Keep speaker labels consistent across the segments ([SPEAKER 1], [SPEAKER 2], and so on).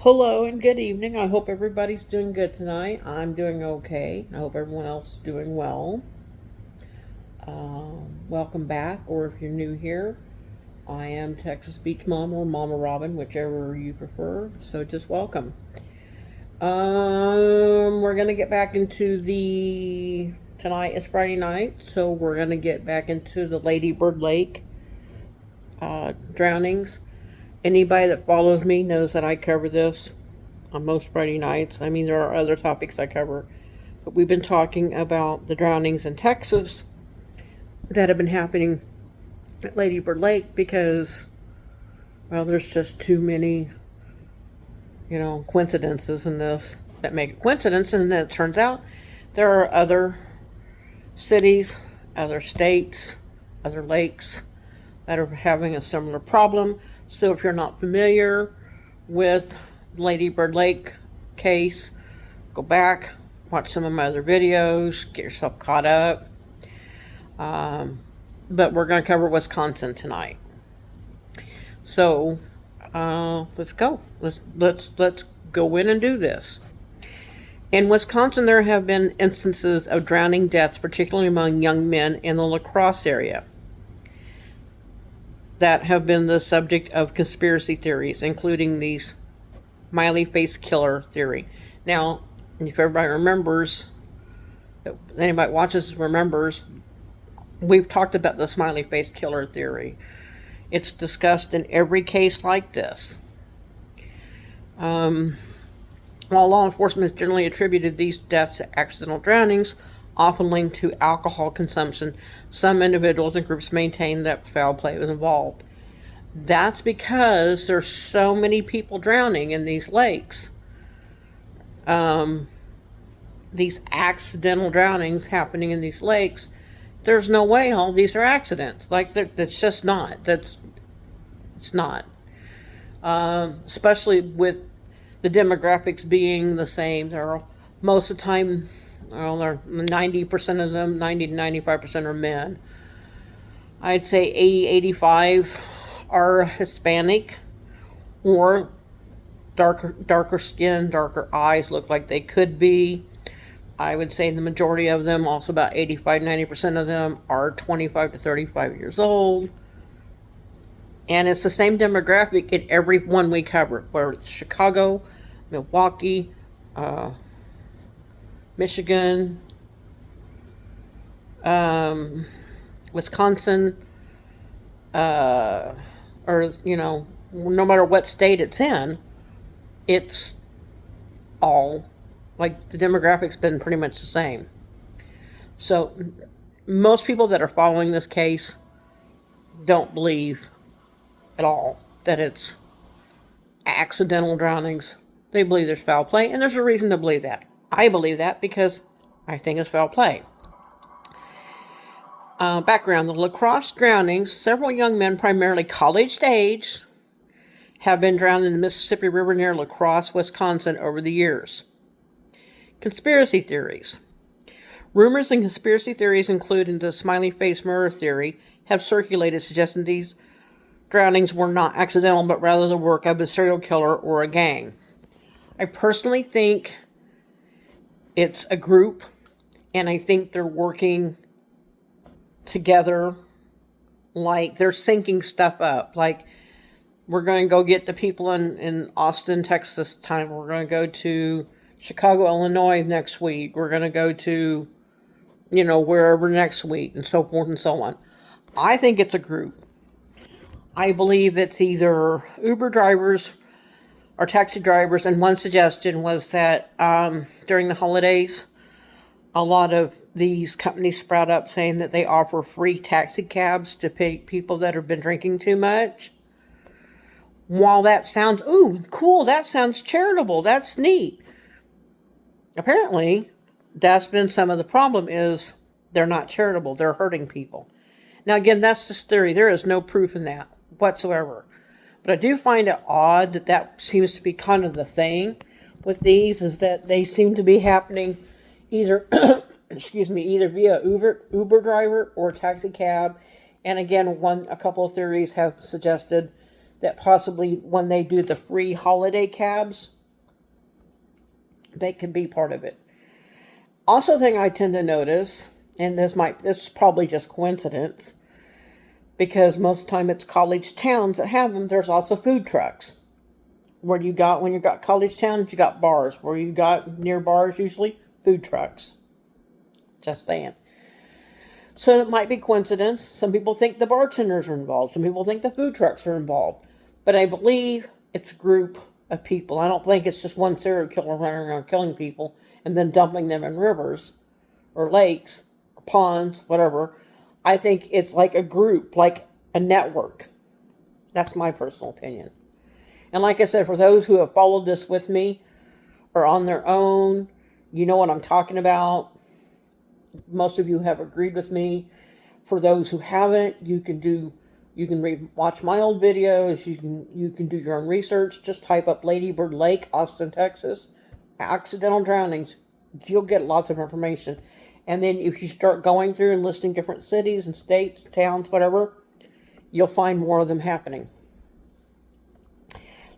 [SPEAKER 1] Hello and good evening. I hope everybody's doing good tonight. I'm doing okay. I hope everyone else is doing well. Welcome back, or if you're new here, I am Texas Beach Mom or Mama Robin, whichever you prefer. So just welcome. We're gonna get back into the tonight is Friday night, so we're gonna get back into the Lady Bird Lake drownings. Anybody that follows me knows that I cover this on most Friday nights. I mean, there are other topics I cover, but we've been talking about the drownings in Texas that have been happening at Lady Bird Lake because, well, there's just too many, coincidences in this that make a coincidence, and then it turns out there are other cities, other states, other lakes that are having a similar problem. So if you're not familiar with Lady Bird Lake case, go back, watch some of my other videos, get yourself caught up. But we're going to cover Wisconsin tonight. So let's go. Let's go in and do this. In Wisconsin, there have been instances of drowning deaths, particularly among young men in the La Crosse area, that have been the subject of conspiracy theories, including the smiley face killer theory. Now, if everybody remembers, anybody watches remembers, we've talked about the smiley face killer theory. It's discussed in every case like this. While law enforcement has generally attributed these deaths to accidental drownings, often linked to alcohol consumption, some individuals and groups maintain that foul play was involved. That's because there's so many people drowning in these lakes. These accidental drownings happening in these lakes, there's no way all these are accidents. That's just not. It's not. Especially with the demographics being the same. They're most of the time, well, they're 90% of them, 90 to 95% are men. I'd say 80, 85 are Hispanic or darker skin, darker eyes, look like they could be. I would say the majority of them, also about 85, 90% of them, are 25 to 35 years old. And it's the same demographic in every one we cover, whether it's Chicago, Milwaukee, Michigan, Wisconsin, or, no matter what state it's in, it's all, like, the demographics been pretty much the same. So most people that are following this case don't believe at all that it's accidental drownings. They believe there's foul play, and there's a reason to believe that. I believe that because I think it's foul play. Background: the La Crosse drownings, several young men, primarily college-age, have been drowned in the Mississippi River near La Crosse, Wisconsin over the years. Conspiracy theories. Rumors and conspiracy theories, including the smiley face murder theory, have circulated suggesting these drownings were not accidental, but rather the work of a serial killer or a gang. I personally think it's a group, and I think they're working together, like they're syncing stuff up. Like, we're going to go get the people in Austin, Texas time. We're going to go to Chicago, Illinois next week. We're going to go to, wherever next week, and so forth and so on. I think it's a group. I believe it's either Uber drivers or taxi drivers, and one suggestion was that during the holidays, a lot of these companies sprout up saying that they offer free taxi cabs to pay people that have been drinking too much. While that sounds, ooh, cool, that sounds charitable, that's neat. Apparently, that's been some of the problem is they're not charitable, they're hurting people. Now, again, that's just theory. There is no proof in that whatsoever. But I do find it odd that seems to be kind of the thing with these, is that they seem to be happening either, either via Uber driver or taxi cab. And again, a couple of theories have suggested that possibly when they do the free holiday cabs, they could be part of it. Also, thing I tend to notice, and this is probably just coincidence, because most of the time it's college towns that have them. There's also food trucks. When you got college towns, you got bars. Where you got near bars, usually food trucks. Just saying. So it might be coincidence. Some people think the bartenders are involved. Some people think the food trucks are involved. But I believe it's a group of people. I don't think it's just one serial killer running around killing people and then dumping them in rivers or lakes or ponds, whatever. I think it's like a group, like a network. That's my personal opinion. And like I said, for those who have followed this with me or on their own, you know what I'm talking about. Most of you have agreed with me. For those who haven't, you can watch my old videos. You can do your own research. Just type up Lady Bird Lake, Austin, Texas, accidental drownings. You'll get lots of information. And then if you start going through and listing different cities and states, towns, whatever, you'll find more of them happening.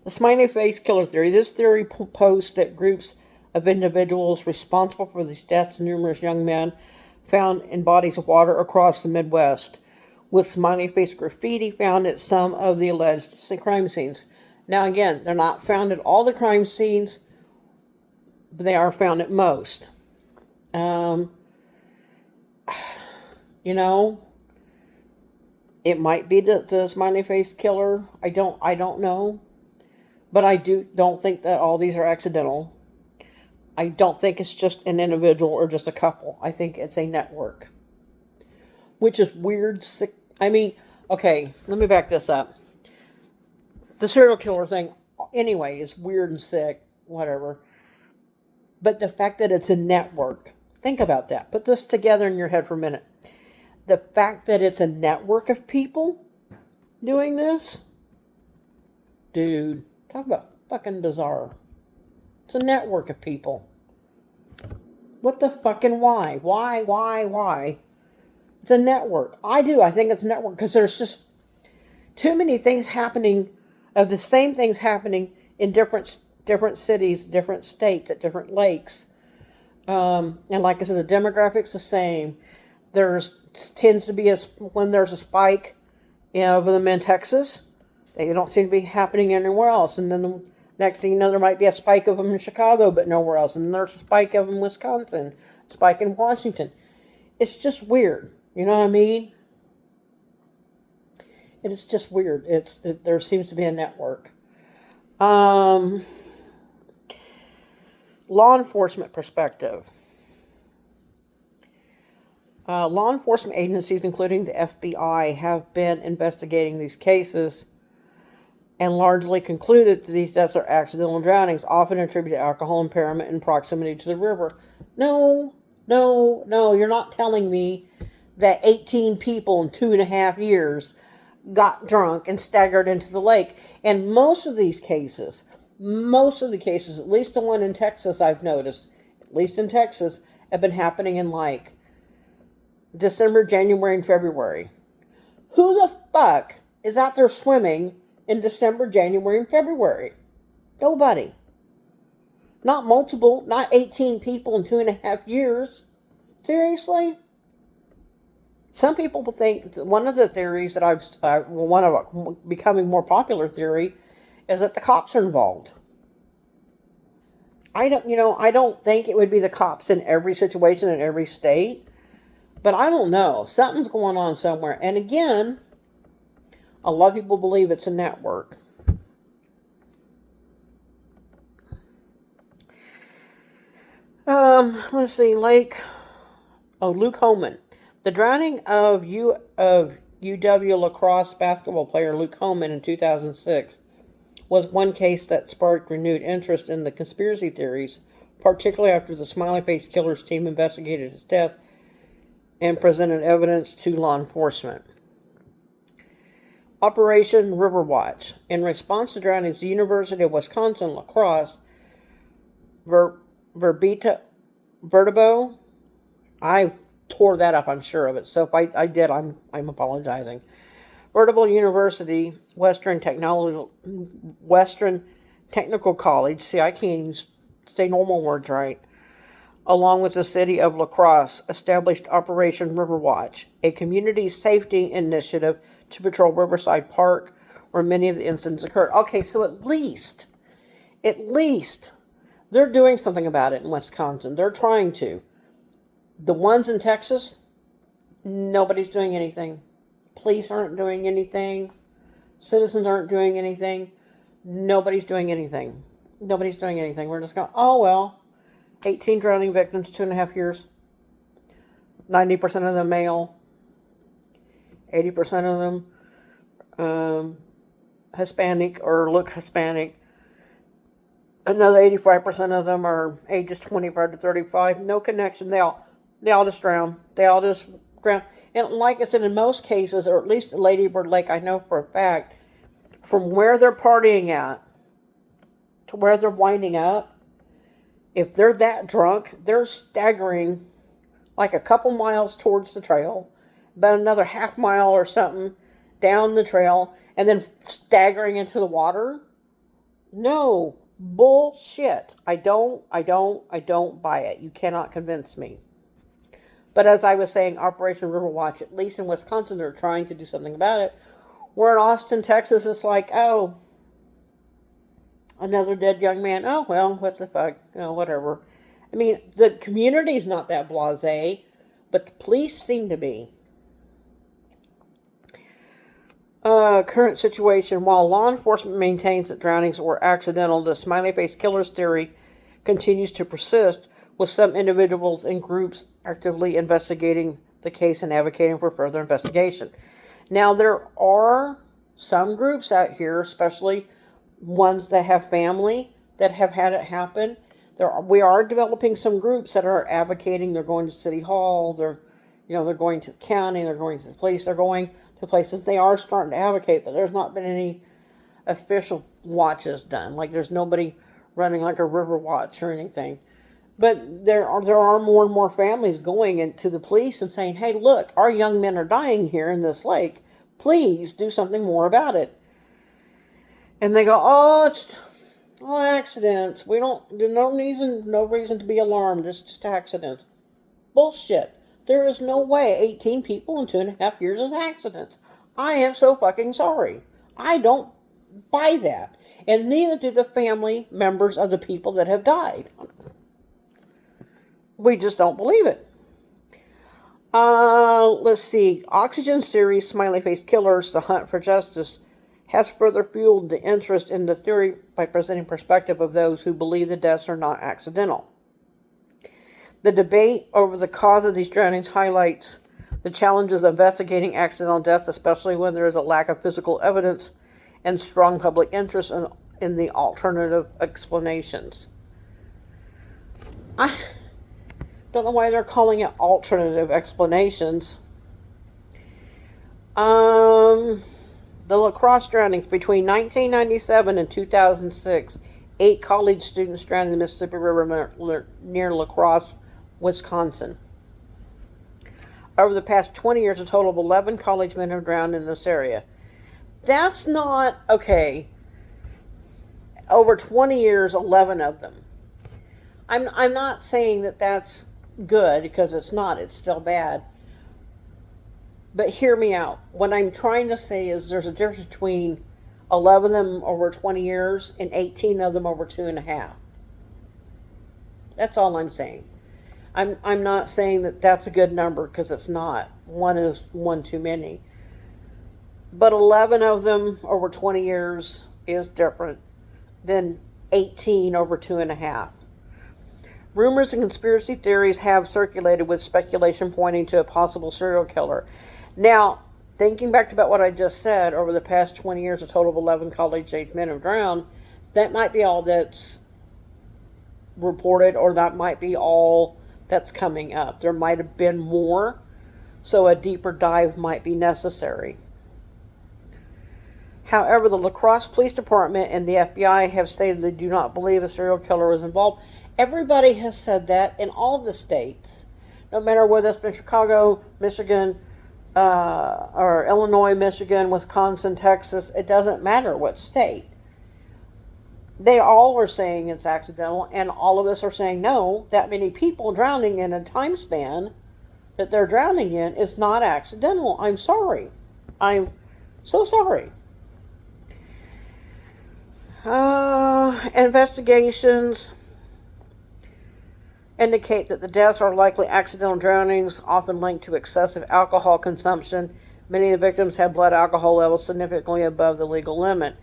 [SPEAKER 1] The smiley face killer theory. This theory posts that groups of individuals responsible for these deaths of numerous young men found in bodies of water across the Midwest, with smiley face graffiti found at some of the alleged crime scenes. Now again, they're not found at all the crime scenes, but they are found at most. It might be the smiley face killer. I don't know. But I don't think that all these are accidental. I don't think it's just an individual or just a couple. I think it's a network. Which is weird. Okay, let me back this up. The serial killer thing, anyway, is weird and sick, whatever. But the fact that it's a network, think about that. Put this together in your head for a minute. The fact that it's a network of people doing this, dude, talk about fucking bizarre. It's a network of people. What the fucking why? Why? It's a network. I think it's a network because there's just too many things happening, of the same things happening in different cities, different states, at different lakes. And like I said, the demographics the same. Tends to be when there's a spike of them in Texas, they don't seem to be happening anywhere else. And then the next thing you know, there might be a spike of them in Chicago, but nowhere else. And then there's a spike of them in Wisconsin, spike in Washington. It's just weird. You know what I mean? It is just weird. There seems to be a network. Law enforcement perspective. Law enforcement agencies, including the FBI, have been investigating these cases and largely concluded that these deaths are accidental drownings, often attributed to alcohol impairment and proximity to the river. No, you're not telling me that 18 people in 2.5 years got drunk and staggered into the lake. And most of the cases, at least the one in Texas I've noticed, at least in Texas, have been happening in like December, January, and February. Who the fuck is out there swimming in December, January, and February? Nobody. Not multiple, not 18 people in 2.5 years. Seriously? Some people think, one of the theories that one of a becoming more popular theory is that the cops are involved. I don't think it would be the cops in every situation in every state, but I don't know. Something's going on somewhere. And again, a lot of people believe it's a network. Let's see, Luke Homan. The drowning of UW lacrosse basketball player Luke Homan in 2006 was one case that sparked renewed interest in the conspiracy theories, particularly after the Smiley Face Killers team investigated his death and presented evidence to law enforcement. Operation Riverwatch. In response to drownings, the University of Wisconsin lacrosse Vertebo. I tore that up, I'm sure of it. So if I did, I'm apologizing. Vertical University, Western Technical College, see, I can't even say normal words right, along with the city of La Crosse, established Operation Riverwatch, a community safety initiative to patrol Riverside Park, where many of the incidents occurred. Okay, so at least, they're doing something about it in Wisconsin. They're trying to. The ones in Texas, nobody's doing anything. Police aren't doing anything. Citizens aren't doing anything. Nobody's doing anything. Nobody's doing anything. We're just going, oh, well, 18 drowning victims, 2.5 years. 90% of them male. 80% of them Hispanic or look Hispanic. Another 85% of them are ages 25 to 35. No connection. They all just drown. They all just drown. And like I said, in most cases, or at least at Lady Bird Lake, I know for a fact, from where they're partying at to where they're winding up, if they're that drunk, they're staggering like a couple miles towards the trail, about another half mile or something down the trail, and then staggering into the water. No, bullshit. I don't buy it. You cannot convince me. But as I was saying, Operation Riverwatch, at least in Wisconsin, they're trying to do something about it. Where in Austin, Texas, it's like, oh, another dead young man. Oh, well, what the fuck? Whatever. I mean, the community's not that blasé, but the police seem to be. Current situation. While law enforcement maintains that drownings were accidental, the smiley face killer's theory continues to persist, with some individuals and groups actively investigating the case and advocating for further investigation. Now, there are some groups out here, especially ones that have family, that have had it happen. We are developing some groups that are advocating. They're going to City Hall. They're going to the county. They're going to the police. They're going to places. They are starting to advocate, but there's not been any official watches done. Like, there's nobody running like a river watch or anything. But there are more and more families going into the police and saying, hey, look, our young men are dying here in this lake. Please do something more about it. And they go, oh, it's all accidents. There's no reason to be alarmed. It's just accidents. Bullshit. There is no way 18 people in 2.5 years is accidents. I am so fucking sorry. I don't buy that. And neither do the family members of the people that have died. We just don't believe it. Let's see. Oxygen series Smiley Face Killers, The Hunt for Justice, has further fueled the interest in the theory by presenting perspective of those who believe the deaths are not accidental. The debate over the cause of these drownings highlights the challenges of investigating accidental deaths, especially when there is a lack of physical evidence and strong public interest in the alternative explanations. I don't know why they're calling it alternative explanations. The La Crosse drownings between 1997 and 2006, 8 college students drowned in the Mississippi River near La Crosse, Wisconsin. Over the past 20 years, a total of 11 college men have drowned in this area. That's not okay. Over 20 years, 11 of them. I'm not saying that that's good, because it's not. It's still bad. But hear me out. What I'm trying to say is there's a difference between 11 of them over 20 years and 18 of them over 2.5. That's all I'm saying. I'm not saying that that's a good number, because it's not. One is one too many. But 11 of them over 20 years is different than 18 over 2.5. Rumors and conspiracy theories have circulated, with speculation pointing to a possible serial killer. Now, thinking back about what I just said, over the past 20 years, a total of 11 college-age men have drowned. That might be all that's reported, or that might be all that's coming up. There might have been more, so a deeper dive might be necessary. However, the La Crosse Police Department and the FBI have stated they do not believe a serial killer was involved. Everybody has said that in all the states, no matter whether it's been Chicago, Michigan, or Illinois, Michigan, Wisconsin, Texas. It doesn't matter what state. They all are saying it's accidental, and all of us are saying no, that many people drowning in a time span that they're drowning in is not accidental. I'm sorry. I'm so sorry. Investigations indicate that the deaths are likely accidental drownings, often linked to excessive alcohol consumption. Many of the victims had blood alcohol levels significantly above the legal limit.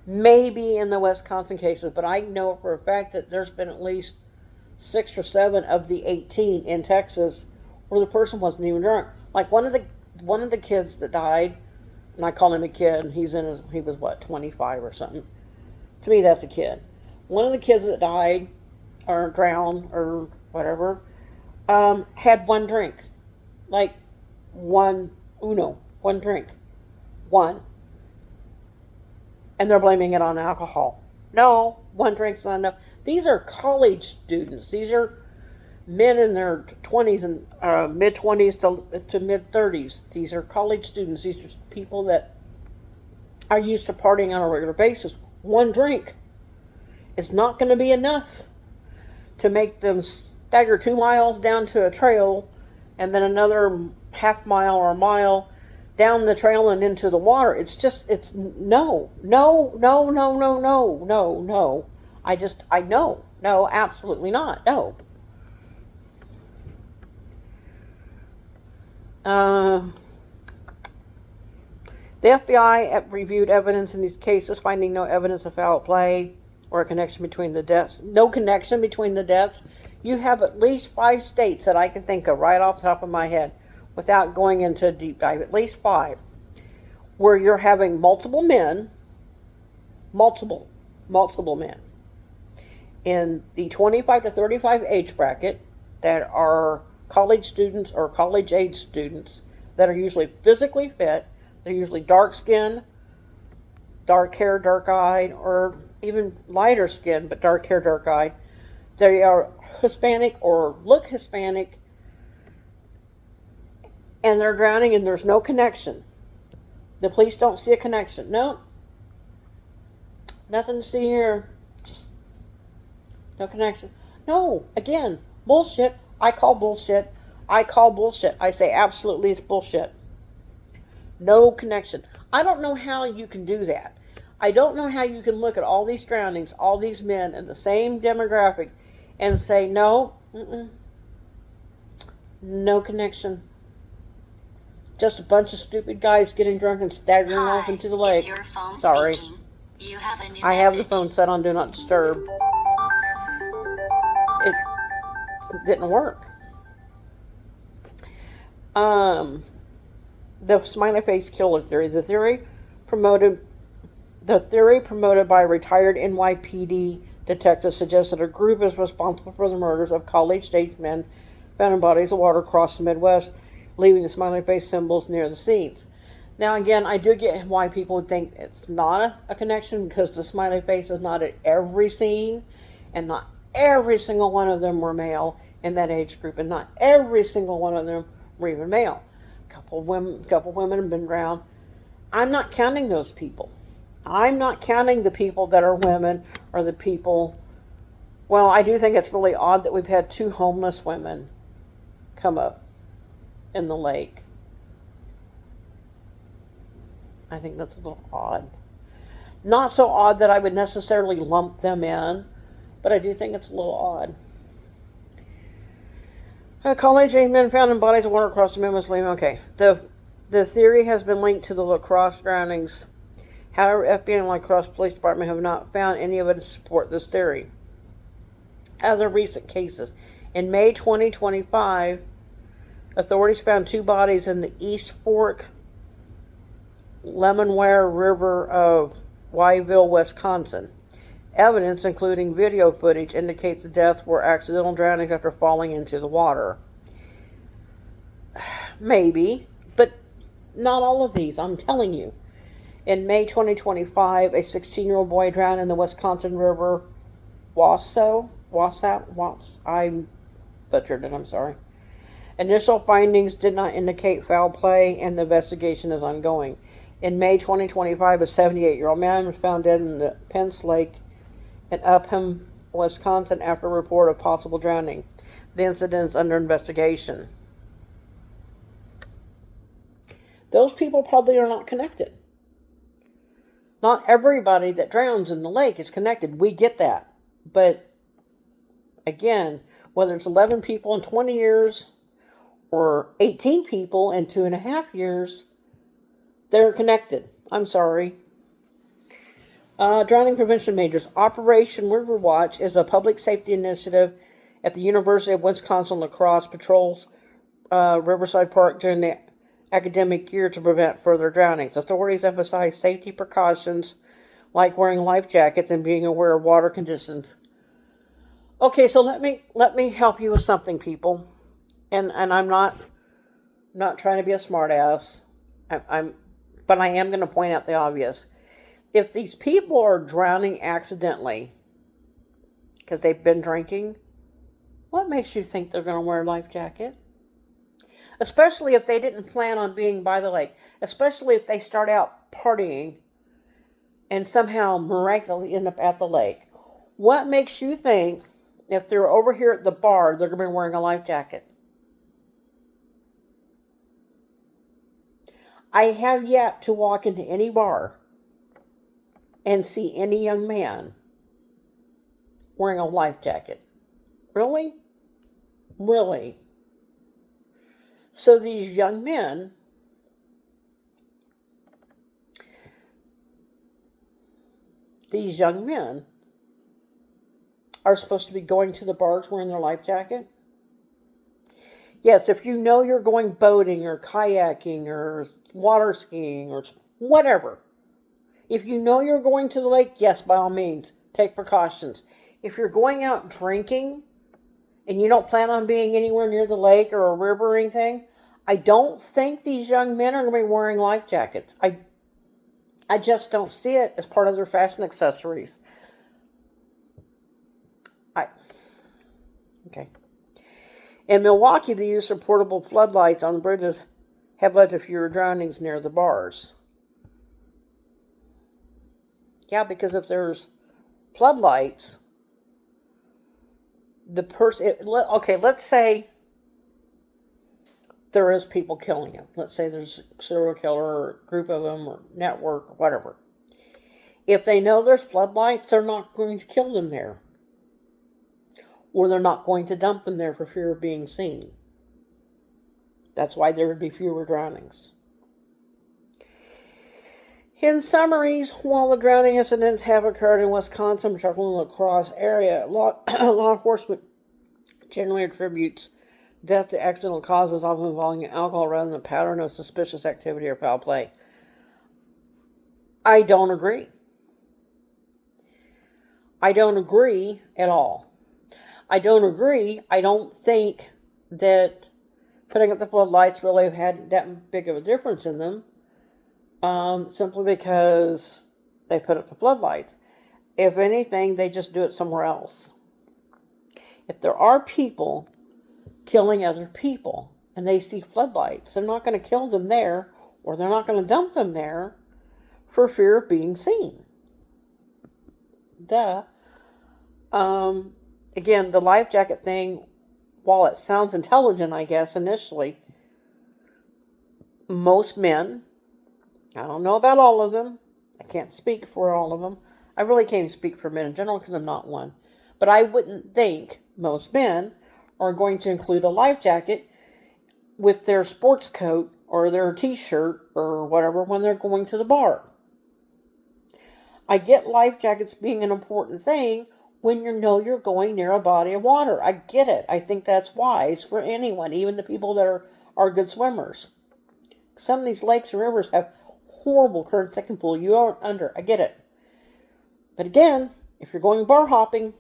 [SPEAKER 1] Maybe in the Wisconsin cases, but I know for a fact that there's been at least 6 or 7 of the 18 in Texas where the person wasn't even drunk. Like one of the kids that died, and I call him a kid. He was what, 25 or something. To me, that's a kid. One of the kids that died or drowned or whatever had one drink, like one drink, one. And they're blaming it on alcohol. No, one drink's not enough. These are college students. These are men in their 20s and mid-20s to mid-30s. These are college students. These are people that are used to partying on a regular basis. One drink is not going to be enough to make them stagger 2 miles down to a trail and then another half mile or a mile down the trail and into the water. It's no. No, absolutely not. No. The FBI reviewed evidence in these cases, finding no evidence of foul play or a connection between the deaths. No connection between the deaths. You have at least 5 states that I can think of right off the top of my head, without going into a deep dive, at least 5, where you're having multiple men in the 25 to 35 age bracket that are college students or college age students that are usually physically fit. They're usually dark skinned, dark hair, dark eyed, or even lighter skin but dark hair, dark eyed. They are Hispanic or look Hispanic, and they're drowning and there's no connection. The police don't see a connection. No. Nothing to see here. Just no connection. No. Again, bullshit. I call bullshit. I say absolutely it's bullshit. No connection. I don't know how you can do that. I don't know how you can look at all these drownings, all these men in the same demographic and say no, no connection. Just a bunch of stupid guys getting drunk and staggering off into the lake.
[SPEAKER 2] Your phone
[SPEAKER 1] Sorry.
[SPEAKER 2] Speaking. You have a new
[SPEAKER 1] I have the
[SPEAKER 2] message.
[SPEAKER 1] phone set on Do Not Disturb. It didn't work. The smiley face killer theory. The theory promoted by retired NYPD detectives suggests that a group is responsible for the murders of college-aged men found in bodies of water across the Midwest, leaving the smiley face symbols near the scenes. Now, again, I do get why people would think it's not a connection, because the smiley face is not at every scene, and not every single one of them were male in that age group, and not every single one of them were even male. A couple women have been drowned. I'm not counting those people. I'm not counting the people that are women or the people. Well, I do think it's really odd that we've had 2 homeless women come up in the lake. I think that's a little odd. Not so odd that I would necessarily lump them in, but I do think it's a little odd. College-age men found in bodies of water across the Midwest. Okay, the theory has been linked to the La Crosse drownings. However, FBI and La Crosse Police Department have not found any evidence to support this theory. Other recent cases. In May 2025, authorities found 2 bodies in the East Fork Lemonware River of Wyville, Wisconsin. Evidence, including video footage, indicates the deaths were accidental drownings after falling into the water. Maybe, but not all of these, I'm telling you. In May 2025, a 16-year-old boy drowned in the Wisconsin River I butchered it, I'm sorry. Initial findings did not indicate foul play, and the investigation is ongoing. In May 2025, a 78-year-old man was found dead in the Pence Lake in Upham, Wisconsin, after a report of possible drowning. The incident is under investigation. Those people probably are not connected. Not everybody that drowns in the lake is connected. We get that. But again, whether it's 11 people in 20 years or 18 people in 2.5 years, they're connected. I'm sorry. Drowning prevention measures. Operation River Watch is a public safety initiative at the University of Wisconsin La Crosse patrols Riverside Park during the academic year to prevent further drownings. Authorities emphasize safety precautions like wearing life jackets and being aware of water conditions. Okay, so let me help you with something, people. And I'm not trying to be a smartass. But I am going to point out the obvious. If these people are drowning accidentally because they've been drinking, what makes you think they're going to wear a life jacket? Especially if they didn't plan on being by the lake. Especially if they start out partying and somehow miraculously end up at the lake. What makes you think if they're over here at the bar, they're going to be wearing a life jacket? I have yet to walk into any bar and see any young man wearing a life jacket. Really? Really? So these young men are supposed to be going to the bars wearing their life jacket? Yes, if you know you're going boating or kayaking or water skiing or whatever, if you know you're going to the lake, yes, by all means, take precautions. If you're going out drinking and you don't plan on being anywhere near the lake or a river or anything, I don't think these young men are going to be wearing life jackets. I just don't see it as part of their fashion accessories. Okay. In Milwaukee, the use of portable floodlights on bridges have led to fewer drownings near the bars. Yeah, because if there's floodlights, the person... Okay, let's say there is people killing him. Let's say there's a serial killer or a group of them or network or whatever. If they know there's floodlights, they're not going to kill them there. Or they're not going to dump them there for fear of being seen. That's why there would be fewer drownings. In summaries, while the drowning incidents have occurred in Wisconsin, particularly in the La Crosse area, law enforcement generally attributes death to accidental causes, often involving alcohol rather than a pattern of suspicious activity or foul play. I don't agree. I don't agree at all. I don't agree. I don't think that putting up the floodlights really had that big of a difference in them. Simply because they put up the floodlights. If anything, they just do it somewhere else. If there are people killing other people and they see floodlights, they're not going to kill them there, or they're not going to dump them there for fear of being seen. Duh. Again, the life jacket thing, while it sounds intelligent, I guess, initially, most men, I don't know about all of them, I can't speak for all of them, I really can't speak for men in general because I'm not one, but I wouldn't think most men are going to include a life jacket with their sports coat or their t-shirt or whatever when they're going to the bar. I get life jackets being an important thing when you know you're going near a body of water. I get it. I think that's wise for anyone, even the people that are good swimmers. Some of these lakes and rivers have horrible currents that can pull you under. I get it. But again, if you're going bar hopping,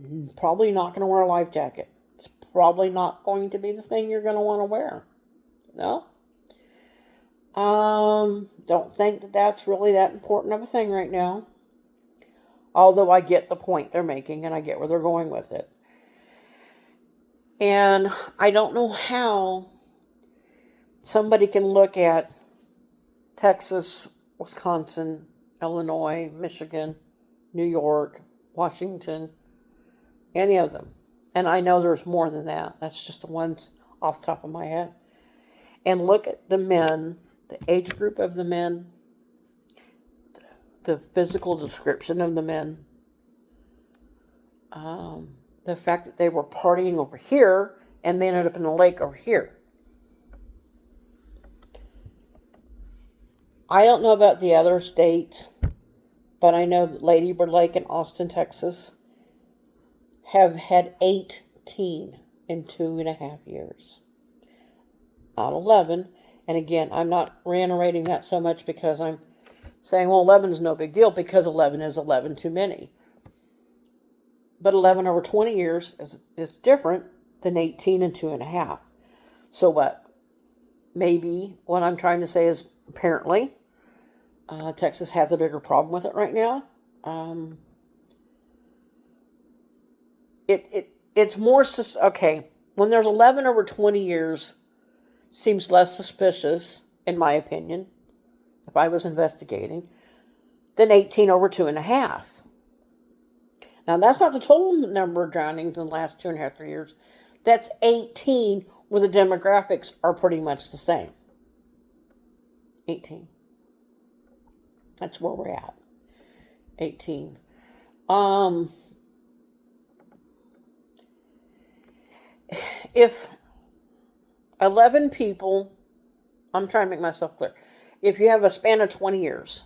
[SPEAKER 1] you're probably not going to wear a life jacket. It's probably not going to be the thing you're going to want to wear. No? Don't think that that's really that important of a thing right now. Although I get the point they're making and I get where they're going with it. And I don't know how somebody can look at Texas, Wisconsin, Illinois, Michigan, New York, Washington, any of them. And I know there's more than that. That's just the ones off the top of my head. And look at the men, the age group of the men, the physical description of the men, the fact that they were partying over here and they ended up in the lake over here. I don't know about the other states, but I know that Lady Bird Lake in Austin, Texas, have had 18 in 2.5 years. Not 11. And again, I'm not reiterating that so much because I'm saying, well, 11 is no big deal, because 11 is 11 too many. But 11 over 20 years is different than 18 and 2.5. So what? Maybe what I'm trying to say is, apparently, Texas has a bigger problem with it right now. It's more, okay, when there's 11 over 20 years, seems less suspicious, in my opinion, if I was investigating, than 18 over 2.5. Now, that's not the total number of drownings in the last 2.5, 3 years. That's 18, where the demographics are pretty much the same. 18. That's where we're at. 18. If 11 people, I'm trying to make myself clear. If you have a span of 20 years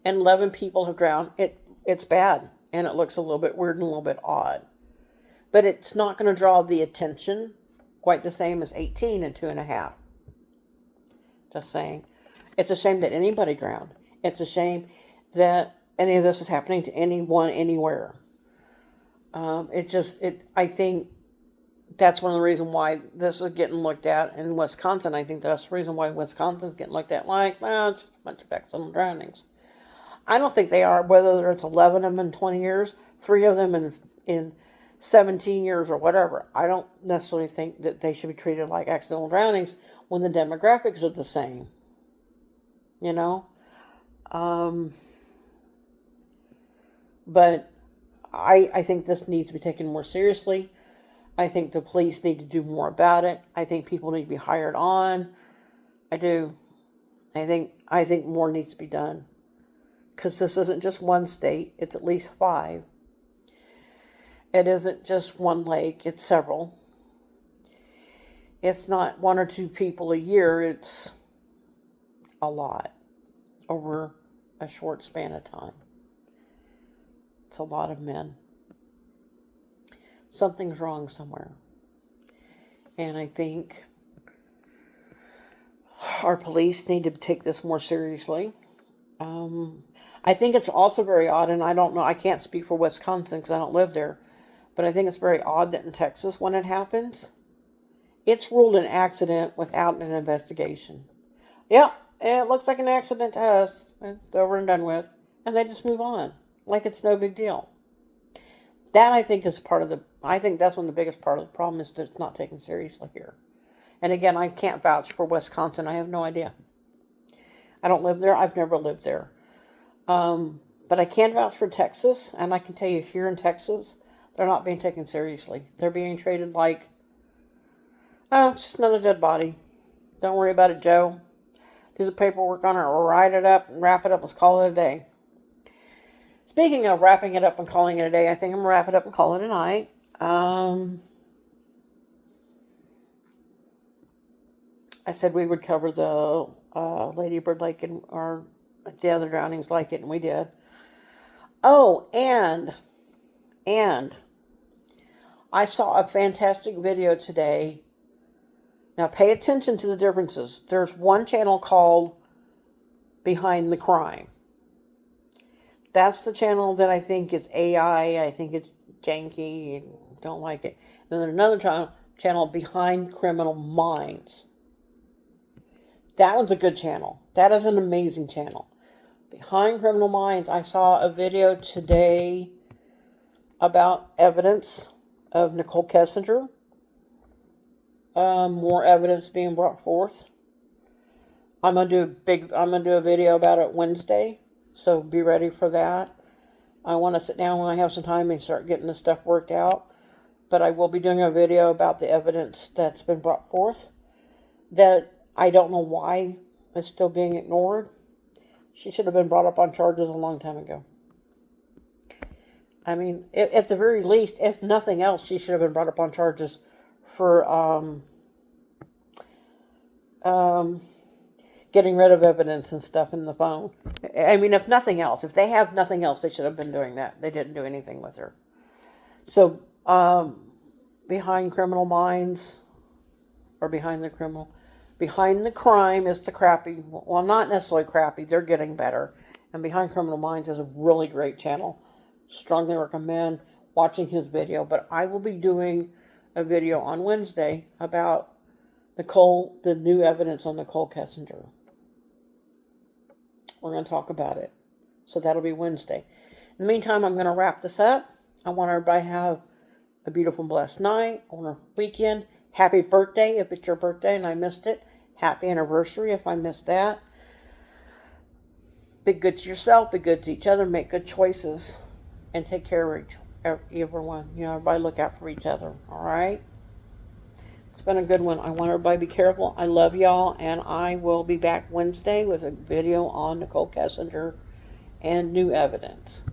[SPEAKER 1] and 11 people have drowned, it's bad. And it looks a little bit weird and a little bit odd. But it's not going to draw the attention quite the same as 18 and 2.5. Just saying. It's a shame that anybody drowned. It's a shame that any of this is happening to anyone, anywhere. I think that's one of the reasons why this is getting looked at in Wisconsin. I think that's the reason why Wisconsin's getting looked at like, well, it's just a bunch of accidental drownings. I don't think they are, whether it's 11 of them in 20 years, 3 of them in 17 years or whatever. I don't necessarily think that they should be treated like accidental drownings when the demographics are the same. You know? But I think this needs to be taken more seriously. I think the police need to do more about it. I think people need to be hired on. I do. I think more needs to be done. Because this isn't just one state, it's at least 5. It isn't just one lake, it's several. It's not 1 or 2 people a year, it's a lot over a short span of time. It's a lot of men. Something's wrong somewhere. And I think our police need to take this more seriously. I think it's also very odd, and I don't know, I can't speak for Wisconsin because I don't live there, but I think it's very odd that in Texas, when it happens, it's ruled an accident without an investigation. Yep, it looks like an accident to us. It's over and done with. And they just move on, like it's no big deal. That, I think, is I think that's one of the biggest part of the problem, is that it's not taken seriously here. And again, I can't vouch for Wisconsin. I have no idea. I don't live there. I've never lived there. But I can vouch for Texas, and I can tell you here in Texas, they're not being taken seriously. They're being treated like, oh, it's just another dead body. Don't worry about it, Joe. Do the paperwork on it, write it up, and wrap it up. Let's call it a day. Speaking of wrapping it up and calling it a day, I think I'm going to wrap it up and call it a night. I said we would cover the Lady Bird Lake or the other drownings like it, and we did. Oh, and I saw a fantastic video today. Now, pay attention to the differences. There's one channel called Behind the Crime. That's the channel that I think is AI. I think it's janky and don't like it. And then another channel, Behind Criminal Minds. That one's a good channel. That is an amazing channel. Behind Criminal Minds, I saw a video today about evidence of Nicole Kessinger more evidence being brought forth. I'm gonna do a video about it Wednesday, so be ready for that. I want to sit down when I have some time and start getting this stuff worked out. But I will be doing a video about the evidence that's been brought forth that I don't know why is still being ignored. She should have been brought up on charges a long time ago. I mean, at the very least, if nothing else, she should have been brought up on charges for getting rid of evidence and stuff in the phone. I mean, if nothing else, if they have nothing else, they should have been doing that. They didn't do anything with her. So, behind criminal minds, or behind the crime is the crappy, well, not necessarily crappy, they're getting better. And Behind Criminal Minds is a really great channel. Strongly recommend watching his video. But I will be doing a video on Wednesday about the new evidence on Nicole Kessinger. We're going to talk about it. So that'll be Wednesday. In the meantime, I'm going to wrap this up. I want everybody to have a beautiful, blessed night on a weekend. Happy birthday if it's your birthday and I missed it. Happy anniversary if I missed that. Be good to yourself. Be good to each other. Make good choices. And take care of everyone. Everybody look out for each other. All right? It's been a good one. I want everybody to be careful. I love y'all. And I will be back Wednesday with a video on Nicole Kessinger and new evidence.